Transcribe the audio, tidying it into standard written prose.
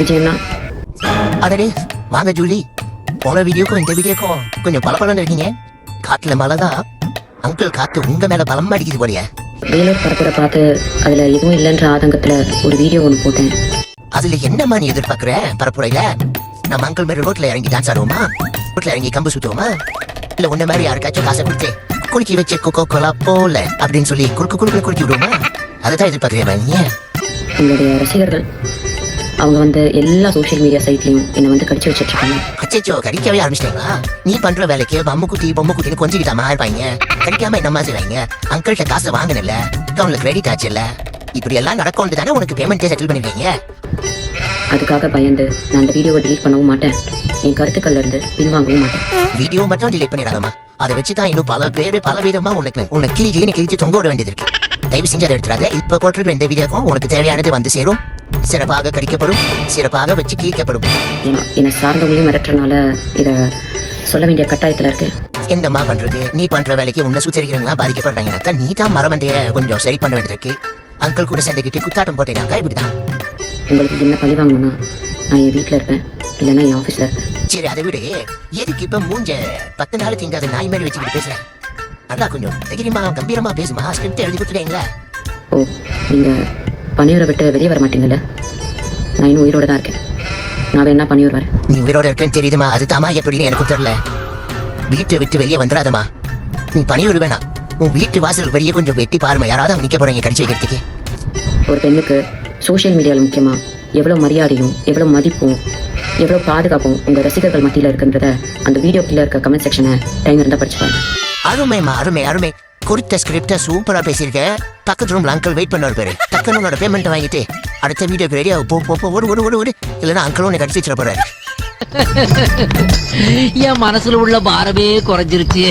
விஜயண்ணா. அடடே வாங்க ஜூலி. போன வீடியோக்கும் இந்த வீடியோக்கும் கொஞ்சம் பலபலன்னு இருக்கீங்க. காட்டுல மழைதான், அங்கிள் காத்து உங்க மேல பலம் அடிக்குது போலிய. வேலூர் பரப்புரை பார்த்து அதுல எதுவும் இல்லைன்ற ஆதங்கத்துல ஒரு வீடியோ ஒன்று போட்டேன். அதுல என்னமா நீ எதிர்பார்க்கிற? பரப்புரையில நம்ம அங்கிள் மாதிரி ரோட்ல இறங்கி டான்ஸ் ஆடுவோமா? ரோட்ல இறங்கி கம்பு சுத்துவோமா? இல்ல உன்ன மாதிரி யாருக்காச்சும் காசை கொடுத்து குலுக்கி வச்சு கொக்கோ கோலா போல அப்படின்னு சொல்லி குலுக்கி விடுவோமா? அதுதான் எதிர்பார்க்கிறேன். நீ உங்களுடைய ரசிகர்கள் அவங்க வந்து எல்லா சோசியல் மீடியா சைட்லயும் என்ன வந்து கடிச்சு வச்சிட்டு இருக்காங்க. அச்சோ, கடிக்கவே ஆரம்பிச்சிட்டீங்களா? நீ பண்ற வேலைக்கு பொம்மை குட்டின்னு கொஞ்சிக்கிட்டாமா இருப்பாங்க. கடிக்காம என்னமா செய்வாங்க? அங்கிள்கிட்ட காசை வாங்கினல, அவங்களுக்கு கிரெடிட் ஆச்சு இல்ல, இப்படி எல்லாம் நடக்கும் தானே உனக்கு பேமெண்ட்டே செட்டில் பண்ணிருக்கீங்க. அதுக்காக பயந்து நான் அந்த வீடியோவை டிலீட் பண்ணவும் மாட்டேன், என் கருத்துக்கள்ல இருந்து பின்வாங்கவும் மாட்டேன். வீடியோ மட்டும் டிலீட் பண்ணிடாதமா, அதை வச்சுதான் இன்னும் பல பேரு பல விதமா உன்னை கிழிச்சு தொங்க விட வேண்டியது இருக்கு. தயவு செஞ்சு அதை எடுத்துறாத. இப்ப போட்டிருக்கிற இந்த வீடியோக்கும் உனக்கு தேவையானது வந்து சேரும், சிறப்பாக கடிக்கப்படும், சிறப்பாக வச்சு கிழிக்கப்படும். என்னை சார்ந்தவங்களையும் மிரட்டுறனால இத சொல்ல வேண்டிய கட்டாயத்துல இருக்கு. என்னம்மா பண்றது? நீ பண்ற வேலைக்கு உன்னை சுத்தரிக்கிறவங்க பாதிக்கப்படுறாங்கனாக்கா நீ தான் மரமண்டைய கொஞ்சம் சரி பண்ண வேண்டியிருக்கு. அங்கிள் கூட சேர்ந்துக்கிட்டு குத்தாட்டம் போட்டேனாக்கா இப்படிதான். உங்களுக்கு என்ன பழி வாங்கணும்னா நான் என் வீட்டுல இருப்பேன், இல்லைன்னா என் ஆபீஸ்ல இருப்பேன். சரி, அதை விட எதுக்கு இப்ப மூஞ்ச 10 நாள் திங்காத நாய் மாதிரி வச்சுக்கிட்டு பேசுறேன்? நல்லா கொஞ்சம் தைரியமா கம்பீரமா பேசுமா. ஸ்கிரிப்ட் எழுதி கொடுத்துட்டீங்களா? ஓ, நீங்க பணியூரை விட்டு வெளியே வர மாட்டீங்கல்ல? நான் இன்னும் உயிரோட தான் இருக்கேன். நான் வேணா பணியூர் வரேன். நீ உயிரோட இருக்கேன்னு தெரியுதுமா, அது தாமா எப்படின்னு எனக்கு தெரியல. வீட்டை விட்டு வெளியே வந்துடாதமா. நீ பணியூர் வேணாம், உன் வீட்டு வாசல் வெளியே கொஞ்சம் வெட்டி பாருமா, யாராவது நிக்க போறீங்க கடிச்சு வைக்கிறதுக்கு. ஒரு பெண்ணுக்கு சோசியல் மீடியாவில் முக்கியமா எவ்வளவு மரியாதையும் எவ்வளவு மதிப்பும் எவ்வளவு பாதுகாப்பும் உங்க ரசிகர்கள் மத்தியில இருக்குன்றத அந்த வீடியோ கீழே இருக்க கமெண்ட் செக்ஷனை டைம் இருந்தா படிச்சு பாருங்க. அருமைமா, அருமை. குறித்த ஸ்கிரிப்ட சூப்பரா பேசியிருக்க. பக்கத்து ரூம்ல அங்கிள் வெயிட் பண்ண பேரு. டக்குன்னு உன்னோட பேமெண்ட் வாங்கிட்டு அடுத்த வீடியோக்கு ரெடியா ஓடு. இல்லைன்னா அங்கிள் உன்னை கடிச்சு வச்சிட போறாரு. என் மனசுல உள்ள பாரமே குறைஞ்சிருச்சு.